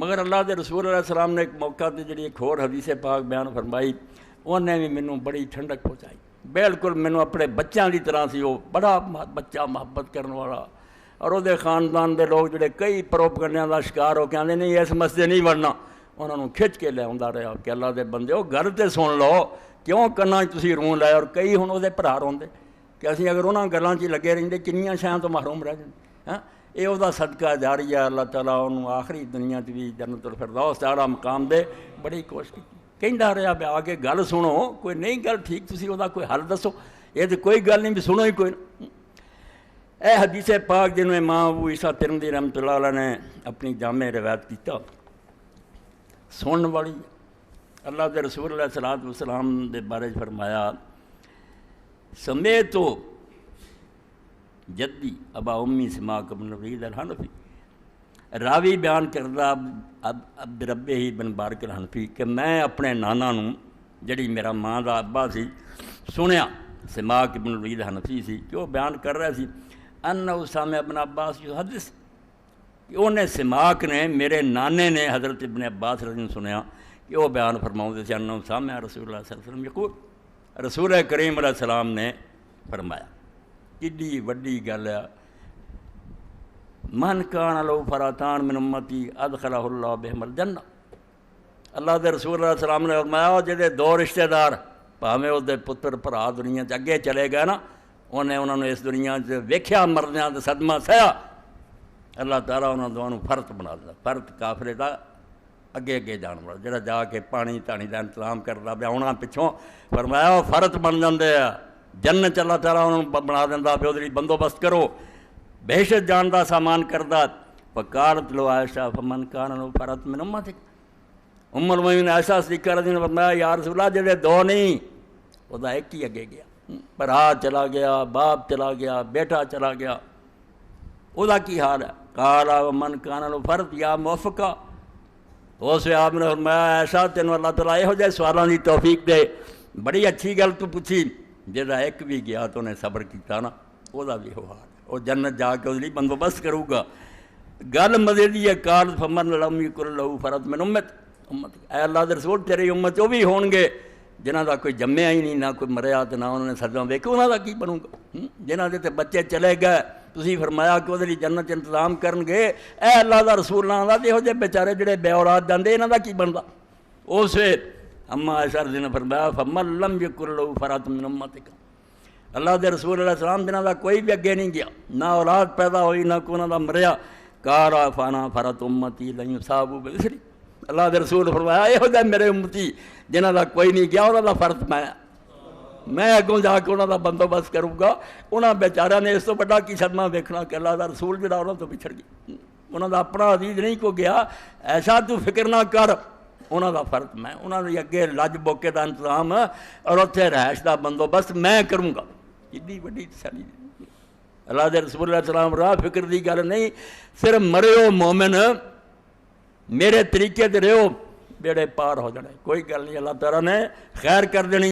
مگر اللہ دے رسول علیہ السلام نے ایک موقع تے جڑی ایک اور حدیث پاک بیان فرمائی، انہیں بھی مینوں بڑی ٹھنڈک پہنچائی. بالکل مینوں اپنے بچوں کی طرح سی. وہ بڑا بچہ محبت کرنے والا، اور وہ خاندان دے لوگ جڑے کئی پروپگنڈیاں دا شکار ہو کے آندے نہیں اس مسجد نہیں وڑنا، انہوں نے کھچ کے لے آندا رہا کہ اللہ دے بندے ہو گل تے سن لو، کیوں کنا تسی رون لائے. اور کئی ہن وہ بھرا روندے کہ اسی اگر انہاں گلاں چ لگے رہندے کنیاں شیاں تو محروم رہ جاندے. ہاں یہ وہ صدقہ جاریہ، اللہ تعالیٰ انہوں آخری دنیا چ بھی جنت الفردوس اعلیٰ مقام دے. بڑی کوشش کی کہندا رہا بھی آ کے گل سنو، کوئی نہیں گل ٹھیک تسی وہ کوئی حل دسو، یہ تو کوئی گل نہیں بھی سنو ہی کوئی نہ. اے حدیث پاک جنہوں امام ابو عیسیٰ ترمذی رحمۃ اللہ علیہ نے اپنی جامع روایت کیتا، سنن والی. اللہ دے رسول علیہ الصلوۃ والسلام دے بارے فرمایا سمیتو جدی ابا امی سماک بن ولید الحنفی. راوی بیان کردہ عبد رب ہی بن بارک الحنفی کہ میں اپنے نانا نوں جڑی میرا ماں دا ابا سی سنیا، سماک بن ولید الحنفی سی، کہ وہ بیان کر رہا سی انہ سامع ابن عباس یحدث، کہ انہیں سماک نے میرے نانے نے حضرت ابن عباس رضی اللہ عنہ سنیا کہ وہ بیان فرماؤں سے انہ سامع رسول اللہ صلی اللہ علیہ وسلم یقول، رسول کریم علیہ السلام نے فرمایا. کڈی وڈی گل ہے. من کان لو فراتان من امتی ادخلہ اللہ بہم الجنہ. اللہ دے رسول علیہ السلام نے فرمایا جہے دو رشتہ دار بھاویں وہ پتر بھرا دنیا اگے چلے گئے نا، انہوں نے اس دنیا ویکھیا مردیاں تے صدمہ سہیا، اللہ تعالیٰ انہوں دونوں فرت بنا دیتا. فرت کافرے دا اگے اگے جان والا جڑا جا کے پانی تانی دا انتظام کرتا پیا آنا پچھوں، فرمایا وہ فرت بن جاندے آ. جنت اللہ تعالیٰ انہوں بنا دینا پہ وہ بندوبست کرو. بہشت جان دا سامان کردہ. فقالت لو عائشہ فمن کان لو فرت من امتک. ام المؤمنین عائشہ صدیقہ رضی اللہ عنہا فرمایا یا رسول اللہ جڑے دو نہیں، وہ دا ایک ہی اگے گیا، بھرا چلا گیا، باپ چلا گیا، بیٹا چلا گیا، وہ دا کی حال ہے. قال ومن کان لو فرت یا موفقہ. اس آپ نے فرمایا عائشہ تینوں اللہ تعالیٰ یہو جہے سوالاں دی توفیق دے. بڑی اچھی گل تو پوچھی، جہاں ایک بھی گیا تو انہیں صبر کیتا نا، وہ بھی ہو حال، وہ جنت جا کے اس لیے بندوبست کروں گا. گل مزے دی ہے. قال فمن لم یکن لہ فرت من امت، اے اللہ دے رسول تیری امت وہ بھی ہون گے جنہاں دا کوئی جمیا ہی نہیں، نہ کوئی مریا تو نہ انہوں نے صدمہ ویکھے، انہاں دا کی بنوں گا. جنہاں دے تے بچے چلے گئے تسی فرمایا کہ وہ جنت انتظام کرن گے. اے اللہ دا رسول نہ دا یہو جہے بیچارے جڑے بے اولاد جاندے انہاں دا کی بندا. اس اما عائشہ رضی اللہ عنہا نے فرمایا فمن لم یکن لہ فرت من امتک. اللہ دے رسول علیہ السلام جنہاں دا کوئی بھی اگے نہیں گیا، نہ اولاد پیدا ہوئی نہ کوئی انہاں دا مریا. قال فانا فرت امتی لن یصابوا بذری. اللہ دے رسول فرمایا یہو جہے میرے امتی جنہاں دا کوئی نہیں گیا انہاں دا فرت میں اگوں جا کے انہاں دا بندوبست کروں گا. انہاں بیچاریاں نے اس تو بڑا کی صدمہ ویکھنا کہ اللہ دا رسول جڑا انہاں تو بچھڑ گیا، انہاں دا اپنا عزیز نہیں کو گیا. ایسا تو فکر نہ کر، انہاں دا فرق میں، انہاں دے اگے لج بوکے دا انتظام اور اتنے رہائش دا بندوبست میں کروں گا. اتنی وڈی تسلی. اللہ دے رسول اللہ السلام راہ فکر دی گل نہیں، صرف مرے مومن میرے طریقے تے رہو، بیڑے پار ہو جانے. کوئی گل نہیں، اللہ تعالیٰ نے خیر کر دینی.